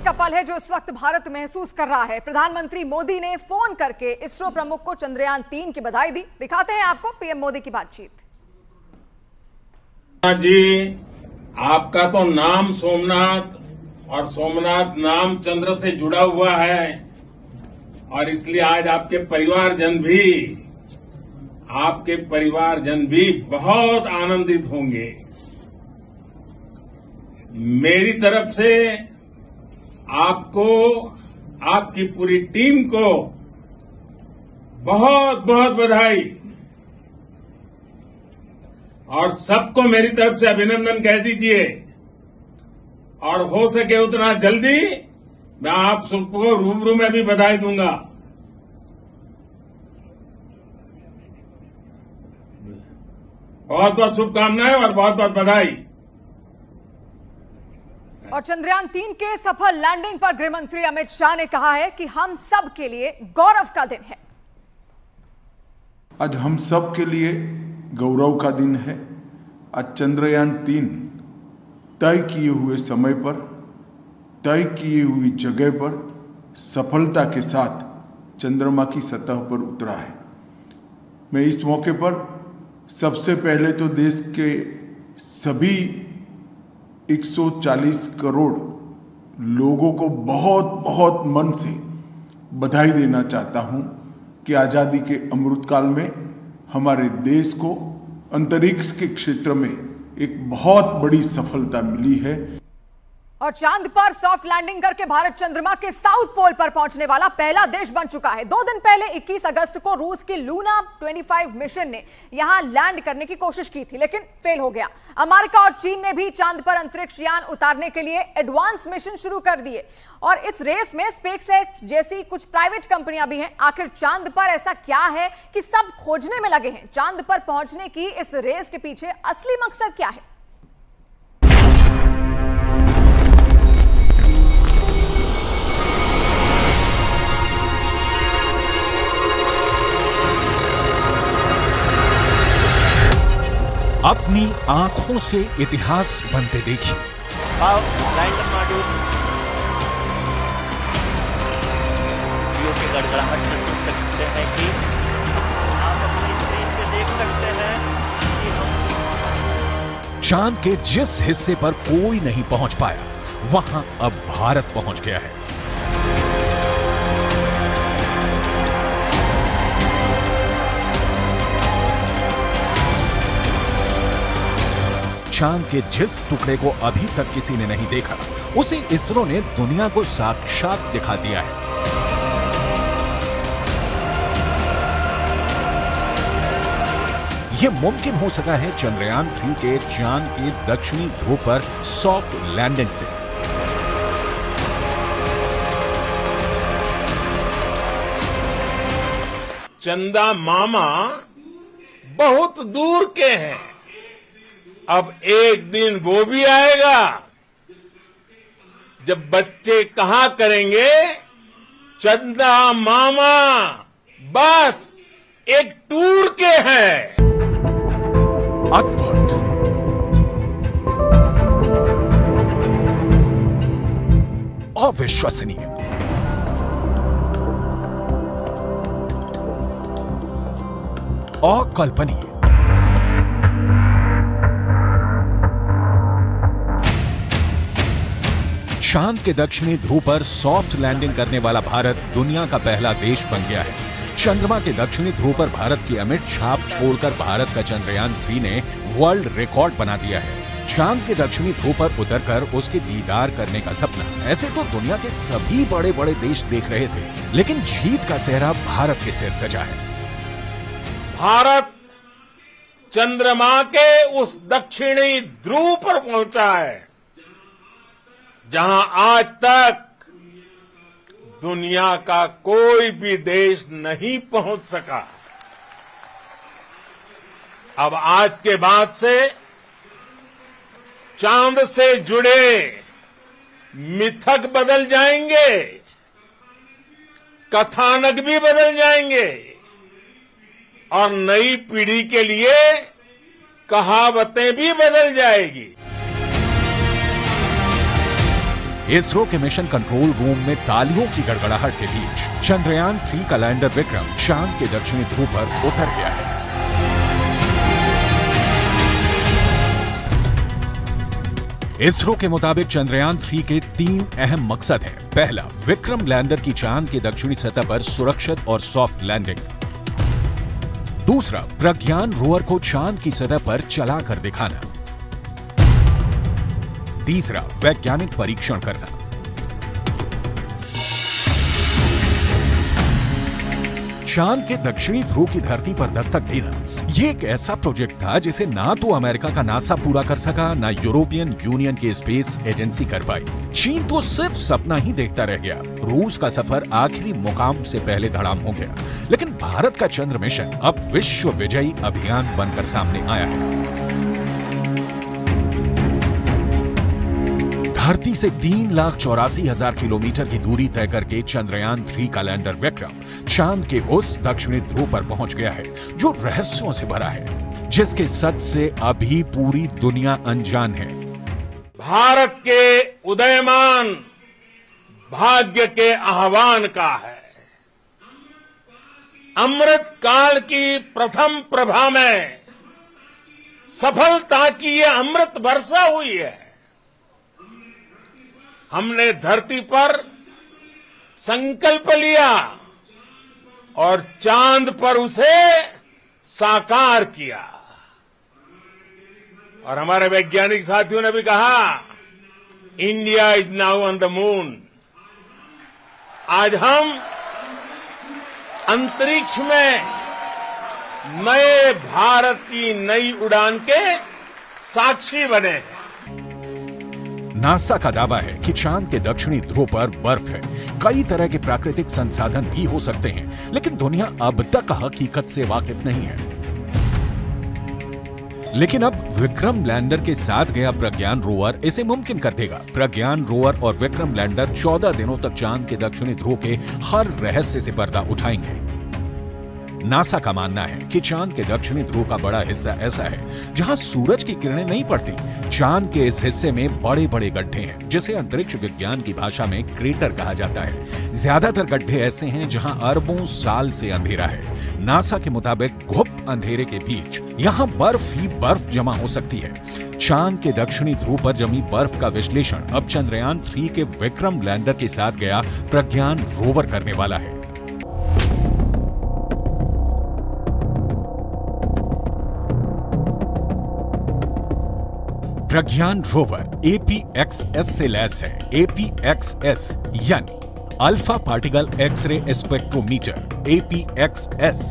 का पल है जो इस वक्त भारत महसूस कर रहा है। प्रधानमंत्री मोदी ने फोन करके इसरो प्रमुख को चंद्रयान 3 की बधाई दी। दिखाते हैं आपको पीएम मोदी की बातचीत। जी, आपका तो नाम सोमनाथ और सोमनाथ नाम चंद्र से जुड़ा हुआ है और इसलिए आज आपके परिवारजन भी बहुत आनंदित होंगे। मेरी तरफ से आपको, आपकी पूरी टीम को बहुत बहुत बधाई और सबको मेरी तरफ से अभिनंदन कह दीजिए और हो सके उतना जल्दी मैं आप सबको रूबरू में भी बधाई दूंगा। बहुत बहुत शुभकामनाएं और बहुत बहुत बधाई। और चंद्रयान 3 के सफल लैंडिंग पर गृहमंत्री अमित शाह ने कहा है कि हम सब के लिए गौरव का दिन है। आज हम सब के लिए गौरव का दिन है। आज चंद्रयान 3 तय किए हुए समय पर, तय किए हुई जगह पर सफलता के साथ चंद्रमा की सतह पर उतरा है। मैं इस मौके पर सबसे पहले तो देश के सभी 140 करोड़ लोगों को बहुत बहुत मन से बधाई देना चाहता हूं कि आज़ादी के अमृतकाल में हमारे देश को अंतरिक्ष के क्षेत्र में एक बहुत बड़ी सफलता मिली है। और चांद पर सॉफ्ट लैंडिंग करके भारत चंद्रमा के साउथ पोल पर पहुंचने वाला पहला देश बन चुका है। 2 दिन पहले 21 अगस्त को रूस की लूना 25 मिशन ने यहां लैंड करने की कोशिश की थी, लेकिन फेल हो गया। अमेरिका और चीन ने भी चांद पर अंतरिक्ष यान उतारने के लिए एडवांस मिशन शुरू कर दिए और इस रेस में स्पेसएक्स जैसी कुछ प्राइवेट कंपनियां भी हैं। आखिर चांद पर ऐसा क्या है कि सब खोजने में लगे हैं? चांद पर पहुंचने की इस रेस के पीछे असली मकसद क्या है? अपनी आंखों से इतिहास बनते देखिए। लैंडर मॉड्यूल की गड़गड़ाहट से सुन सकते हैं कि आप अपनी स्क्रीन पे देख सकते हैं कि हम चांद के जिस हिस्से पर कोई नहीं पहुंच पाया, वहां अब भारत पहुंच गया है। चांद के जिस टुकड़े को अभी तक किसी ने नहीं देखा, उसे इसरो ने दुनिया को साक्षात दिखा दिया है। यह मुमकिन हो सका है चंद्रयान 3 के चांद के दक्षिणी ध्रुव पर सॉफ्ट लैंडिंग से। चंदा मामा बहुत दूर के हैं, अब एक दिन वो भी आएगा जब बच्चे कहा करेंगे चंदा मामा बस एक टूर के हैं। अद्भुत, अविश्वसनीय, अकल्पनीय। चांद के दक्षिणी ध्रुव पर सॉफ्ट लैंडिंग करने वाला भारत दुनिया का पहला देश बन गया है। चंद्रमा के दक्षिणी ध्रुव पर भारत की अमिट छाप छोड़कर भारत का चंद्रयान 3 ने वर्ल्ड रिकॉर्ड बना दिया है। चांद के दक्षिणी ध्रुव पर उतरकर उसके दीदार करने का सपना ऐसे तो दुनिया के सभी बड़े बड़े देश देख रहे थे, लेकिन जीत का सेहरा भारत के सिर सजा है। भारत चंद्रमा के उस दक्षिणी ध्रुव पर पहुंचा है जहां आज तक दुनिया का कोई भी देश नहीं पहुंच सका। अब आज के बाद से चांद से जुड़े मिथक बदल जाएंगे, कथानक भी बदल जाएंगे और नई पीढ़ी के लिए कहावतें भी बदल जाएगी। इसरो के मिशन कंट्रोल रूम में तालियों की गड़गड़ाहट के बीच चंद्रयान 3 का लैंडर विक्रम चांद के दक्षिणी ध्रुव पर उतर गया है। इसरो के मुताबिक चंद्रयान 3 के 3 अहम मकसद हैं। पहला, विक्रम लैंडर की चांद की दक्षिणी सतह पर सुरक्षित और सॉफ्ट लैंडिंग। दूसरा, प्रज्ञान रोवर को चांद की सतह पर चलाकर दिखाना। तीसरा, वैज्ञानिक परीक्षण करना। चांद के दक्षिणी ध्रुव की धरती पर दस्तक देना, ये एक ऐसा प्रोजेक्ट था जिसे ना तो अमेरिका का नासा पूरा कर सका, ना यूरोपियन यूनियन की स्पेस एजेंसी कर पाई। चीन तो सिर्फ सपना ही देखता रह गया। रूस का सफर आखिरी मुकाम से पहले धड़ाम हो गया, लेकिन भारत का चंद्र मिशन अब विश्व विजयी अभियान बनकर सामने आया है। धरती से 3,84,000 किलोमीटर की दूरी तय करके चंद्रयान 3 का लैंडर विक्रम चांद के उस दक्षिणी ध्रुव पर पहुंच गया है जो रहस्यों से भरा है, जिसके सच से अभी पूरी दुनिया अनजान है। भारत के उदयमान भाग्य के आह्वान का है। अमृत काल की प्रथम प्रभा में सफलता की ये अमृत वर्षा हुई है। हमने धरती पर संकल्प लिया और चांद पर उसे साकार किया। और हमारे वैज्ञानिक साथियों ने भी कहा, India is now on the moon. आज हम अंतरिक्ष में नए भारत की नई उड़ान के साक्षी बने हैं। नासा का दावा है कि चांद के दक्षिणी ध्रुव पर बर्फ है। कई तरह के प्राकृतिक संसाधन भी हो सकते हैं, लेकिन दुनिया अब तक हकीकत से वाकिफ नहीं है। लेकिन अब विक्रम लैंडर के साथ गया प्रज्ञान रोवर इसे मुमकिन कर देगा। प्रज्ञान रोवर और विक्रम लैंडर 14 दिनों तक चांद के दक्षिणी ध्रुव के हर रहस्य से पर्दा उठाएंगे। नासा का मानना है कि चांद के दक्षिणी ध्रुव का बड़ा हिस्सा ऐसा है जहां सूरज की किरणें नहीं पड़ती। चांद के इस हिस्से में बड़े बड़े गड्ढे हैं, जिसे अंतरिक्ष विज्ञान की भाषा में क्रेटर कहा जाता है। ज्यादातर गड्ढे ऐसे हैं जहां अरबों साल से अंधेरा है। नासा के मुताबिक गुप्त अंधेरे के बीच यहां बर्फ ही बर्फ जमा हो सकती है। चांद के दक्षिणी ध्रुव पर जमी बर्फ का विश्लेषण अब चंद्रयान 3 के विक्रम लैंडर के साथ गया प्रज्ञान रोवर करने वाला है। प्रज्ञान रोवर APXS से लैस है। APXS यानी alpha particle x-ray spectrometer. APXS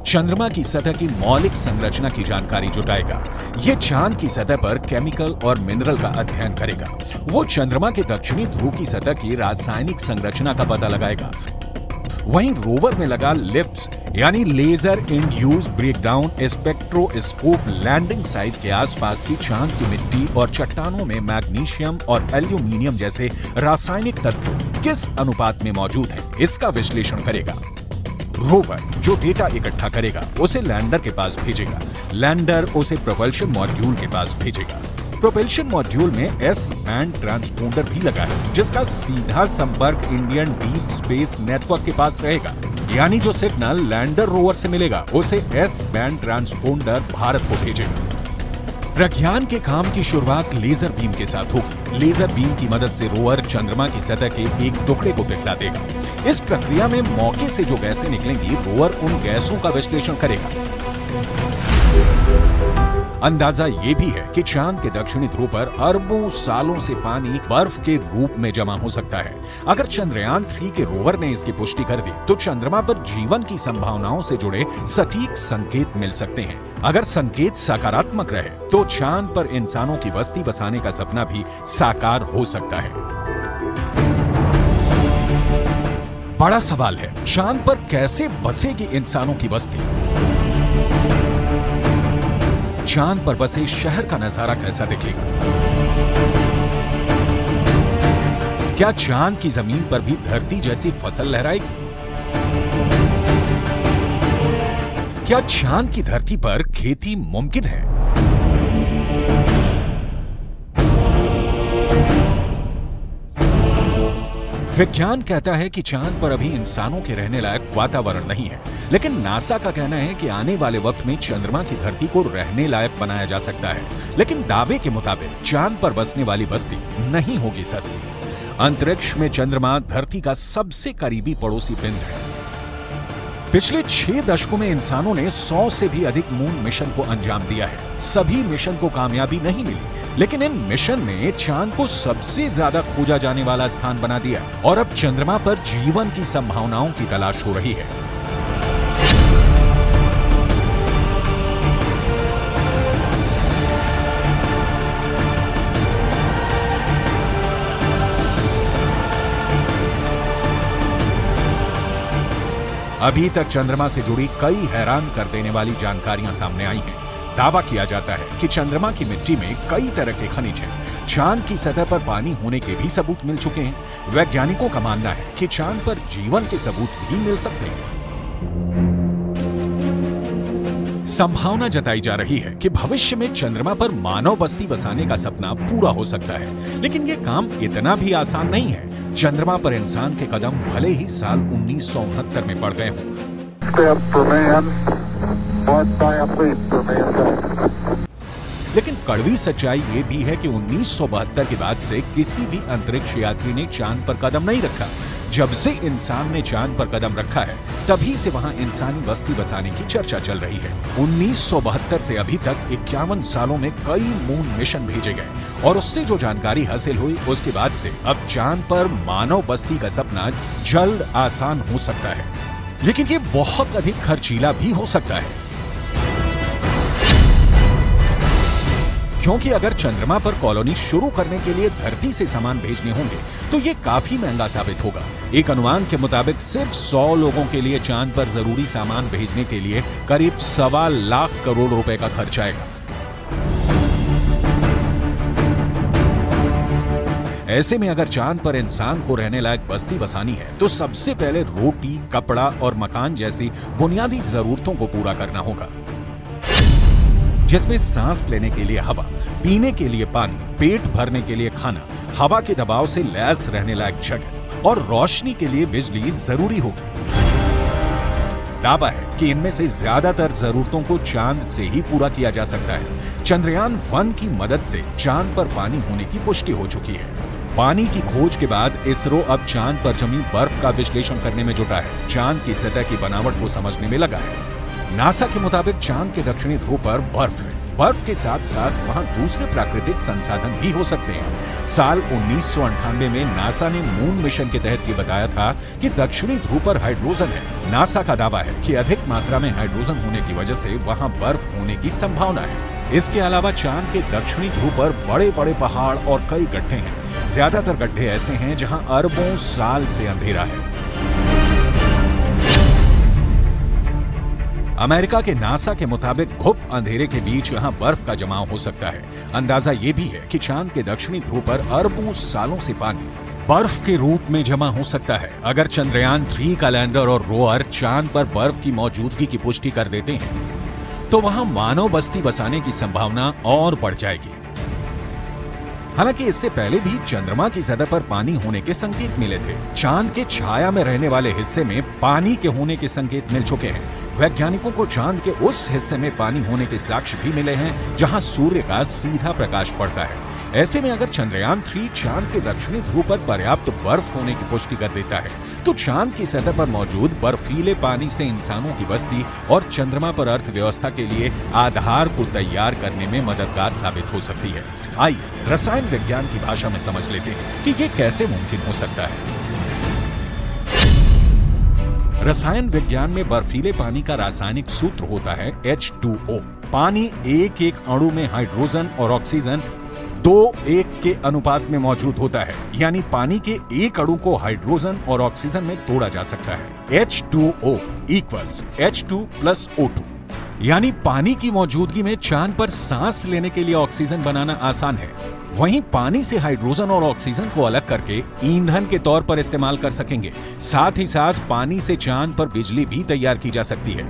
चंद्रमा की सतह की मौलिक संरचना की जानकारी जुटाएगा। ये चांद की सतह पर केमिकल और मिनरल का अध्ययन करेगा। वो चंद्रमा के दक्षिणी ध्रुव की सतह की रासायनिक संरचना का पता लगाएगा। वहीं रोवर में लगा लिप्स यानी laser induced breakdown spectroscope landing site के आसपास की चांद की मिट्टी और चट्टानों में मैग्नीशियम और एल्यूमिनियम जैसे रासायनिक तत्व किस अनुपात में मौजूद हैं, इसका विश्लेषण करेगा। रोवर जो डेटा इकट्ठा करेगा उसे लैंडर के पास भेजेगा। लैंडर उसे प्रोपल्शन मॉड्यूल के पास भेजेगा। प्रोपल्शन मॉड्यूल में एस बैंड ट्रांसपोंडर भी लगा है, जिसका सीधा संपर्क इंडियन डीप स्पेस नेटवर्क के पास रहेगा। यानी जो सिग्नल लैंडर रोवर से मिलेगा उसे एस बैंड ट्रांसपोंडर भारत को भेजेगा। प्रज्ञान के काम की शुरुआत लेजर बीम के साथ होगी। लेजर बीम की मदद से रोवर चंद्रमा की सतह के एक टुकड़े को पिघला देगा। इस प्रक्रिया में मौके से जो गैसें निकलेंगी, रोवर उन गैसों का विश्लेषण करेगा। अंदाजा ये भी है कि चांद के दक्षिणी ध्रुव पर अरबों सालों से पानी बर्फ के रूप में जमा हो सकता है। अगर चंद्रयान 3 के रोवर ने इसकी पुष्टि कर दी तो चंद्रमा पर जीवन की संभावनाओं से जुड़े सटीक संकेत मिल सकते हैं। अगर संकेत सकारात्मक रहे तो चांद पर इंसानों की बस्ती बसाने का सपना भी साकार हो सकता है। बड़ा सवाल है, चांद पर कैसे बसेगी इंसानों की बस्ती? चांद पर बसे शहर का नजारा कैसा दिखेगा? क्या चांद की जमीन पर भी धरती जैसी फसल लहराएगी? क्या चांद की धरती पर खेती मुमकिन है? विज्ञान कहता है कि चांद पर अभी इंसानों के रहने लायक वातावरण नहीं है, लेकिन नासा का कहना है कि आने वाले वक्त में चंद्रमा की धरती को रहने लायक बनाया जा सकता है। लेकिन दावे के मुताबिक चांद पर बसने वाली बस्ती नहीं होगी सस्ती। अंतरिक्ष में चंद्रमा धरती का सबसे करीबी पड़ोसी पिंड है। पिछले 6 दशकों में इंसानों ने 100 से भी अधिक मून मिशन को अंजाम दिया है। सभी मिशन को कामयाबी नहीं मिली, लेकिन इन मिशन ने चांद को सबसे ज्यादा खोजा जाने वाला स्थान बना दिया और अब चंद्रमा पर जीवन की संभावनाओं की तलाश हो रही है। अभी तक चंद्रमा से जुड़ी कई हैरान कर देने वाली जानकारियां सामने आई हैं। दावा किया जाता है कि चंद्रमा की मिट्टी में कई तरह के खनिज हैं। चांद की सतह पर पानी होने के भी सबूत मिल चुके हैं। वैज्ञानिकों का मानना है कि चांद पर जीवन के सबूत भी मिल सकते हैं। संभावना जताई जा रही है कि भविष्य में चंद्रमा पर मानव बस्ती बसाने का सपना पूरा हो सकता है, लेकिन यह काम इतना भी आसान नहीं है। चंद्रमा पर इंसान के कदम भले ही साल 1969 में पड़ गए हों, लेकिन कड़वी सच्चाई ये भी है कि 1972 के बाद से किसी भी अंतरिक्ष यात्री ने चांद पर कदम नहीं रखा। जब से इंसान ने चांद पर कदम रखा है, तभी से वहां इंसानी बस्ती बसाने की चर्चा चल रही है। 1972 से अभी तक 51 सालों में कई मून मिशन भेजे गए और उससे जो जानकारी हासिल हुई, उसके बाद से अब चांद पर मानव बस्ती का सपना जल्द आसान हो सकता है, लेकिन ये बहुत अधिक खर्चीला भी हो सकता है। क्योंकि अगर चंद्रमा पर कॉलोनी शुरू करने के लिए धरती से सामान भेजने होंगे तो ये काफी महंगा साबित होगा। एक अनुमान के मुताबिक सिर्फ 100 लोगों के लिए चांद पर जरूरी सामान भेजने के लिए करीब 1.25 लाख करोड़ रुपए का खर्च आएगा। ऐसे में अगर चांद पर इंसान को रहने लायक बस्ती बसानी है तो सबसे पहले रोटी, कपड़ा और मकान जैसी बुनियादी जरूरतों को पूरा करना होगा, जिसमें सांस लेने के लिए हवा, पीने के लिए पानी, पेट भरने के लिए खाना, हवा के दबाव से लैस रहने लायक जगह और रोशनी के लिए बिजली जरूरी होगी। दावा है कि इनमें से ज्यादातर जरूरतों को चांद से ही पूरा किया जा सकता है। चंद्रयान 1 की मदद से चांद पर पानी होने की पुष्टि हो चुकी है। पानी की खोज के बाद इसरो अब चांद पर जमी बर्फ का विश्लेषण करने में जुटा है। चांद की सतह की बनावट को समझने में लगा है। नासा के मुताबिक चांद के दक्षिणी ध्रुव पर बर्फ है। बर्फ के साथ साथ वहां दूसरे प्राकृतिक संसाधन भी हो सकते हैं। साल 1998 में नासा ने मून मिशन के तहत ये बताया था कि दक्षिणी ध्रुव पर हाइड्रोजन है। नासा का दावा है कि अधिक मात्रा में हाइड्रोजन होने की वजह से वहां बर्फ होने की संभावना है। इसके अलावा चांद के दक्षिणी ध्रुव पर बड़े बड़े पहाड़ और कई गड्ढे हैं। ज्यादातर गड्ढे ऐसे हैं जहां अरबों साल से अंधेरा है। अमेरिका के नासा के मुताबिक घुप अंधेरे के बीच यहां बर्फ का जमाव हो सकता है। अंदाजा यह भी है कि चांद के दक्षिणी ध्रुव पर अरबों सालों से पानी बर्फ के रूप में जमा हो सकता है। अगर चंद्रयान 3 का लैंडर और रोअर चांद पर बर्फ की मौजूदगी की पुष्टि कर देते हैं तो वहां मानव बस्ती बसाने की संभावना और बढ़ जाएगी। हालांकि इससे पहले भी चंद्रमा की सतह पर पानी होने के संकेत मिले थे। चांद के छाया में रहने वाले हिस्से में पानी के होने के संकेत मिल चुके हैं। वैज्ञानिकों को चांद के उस हिस्से में पानी होने के साक्ष्य भी मिले हैं जहां सूर्य का सीधा प्रकाश पड़ता है। ऐसे में अगर चंद्रयान 3 चांद के दक्षिणी ध्रुव पर पर्याप्त बर्फ होने की पुष्टि कर देता है तो चांद की सतह पर मौजूद बर्फीले पानी से इंसानों की बस्ती और चंद्रमा पर अर्थव्यवस्था के लिए आधार को तैयार करने में मददगार साबित हो सकती है। आइए रसायन विज्ञान की भाषा में समझ लेते हैं कि ये कैसे मुमकिन हो सकता है। रसायन विज्ञान में बर्फीले पानी का रासायनिक सूत्र होता है H2O। पानी एक एक अणु में हाइड्रोजन और ऑक्सीजन 2:1 के अनुपात में मौजूद होता है, यानी पानी के एक अणु को हाइड्रोजन और ऑक्सीजन में तोड़ा जा सकता है। H2O = H2 + O2, यानी पानी की मौजूदगी में चांद पर सांस लेने के लिए ऑक्सीजन बनाना आसान है। वहीं पानी से हाइड्रोजन और ऑक्सीजन को अलग करके ईंधन के तौर पर इस्तेमाल कर सकेंगे। साथ ही साथ पानी से चांद पर बिजली भी तैयार की जा सकती है।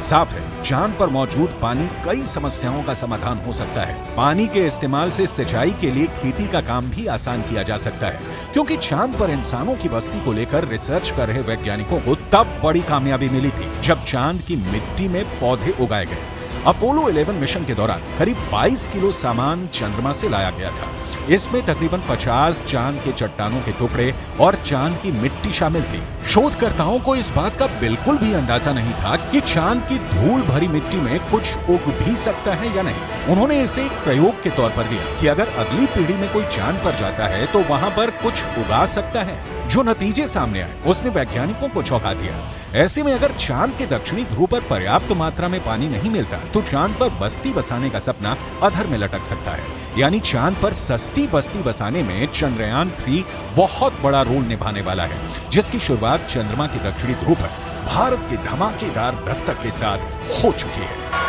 साफ है, चांद पर मौजूद पानी कई समस्याओं का समाधान हो सकता है। पानी के इस्तेमाल से सिंचाई के लिए खेती का काम भी आसान किया जा सकता है, क्योंकि चांद पर इंसानों की बस्ती को लेकर रिसर्च कर रहे वैज्ञानिकों को तब बड़ी कामयाबी मिली थी जब चांद की मिट्टी में पौधे उगाए गए। अपोलो 11 मिशन के दौरान करीब 22 किलो सामान चंद्रमा से लाया गया था। इसमें तकरीबन 50 चांद के चट्टानों के टुकड़े और चांद की मिट्टी शामिल थी। शोधकर्ताओं को इस बात का बिल्कुल भी अंदाजा नहीं था कि चांद की धूल भरी मिट्टी में कुछ उग भी सकता है या नहीं। उन्होंने इसे एक प्रयोग के तौर पर लिया कि अगर अगली पीढ़ी में कोई चांद पर जाता है तो वहां पर कुछ उगा सकता है। जो नतीजे सामने आए उसने वैज्ञानिकों को चौंका दिया। ऐसे में अगर चांद के दक्षिणी ध्रुव पर पर्याप्त मात्रा में पानी नहीं मिलता तो चांद पर बस्ती बसाने का सपना अधर में लटक सकता है। यानी चांद पर सस्ती बस्ती बसाने में चंद्रयान 3 बहुत बड़ा रोल निभाने वाला है, जिसकी शुरुआत चंद्रमा के दक्षिणी ध्रुव पर भारत के धमाकेदार दस्तक के साथ हो चुकी है।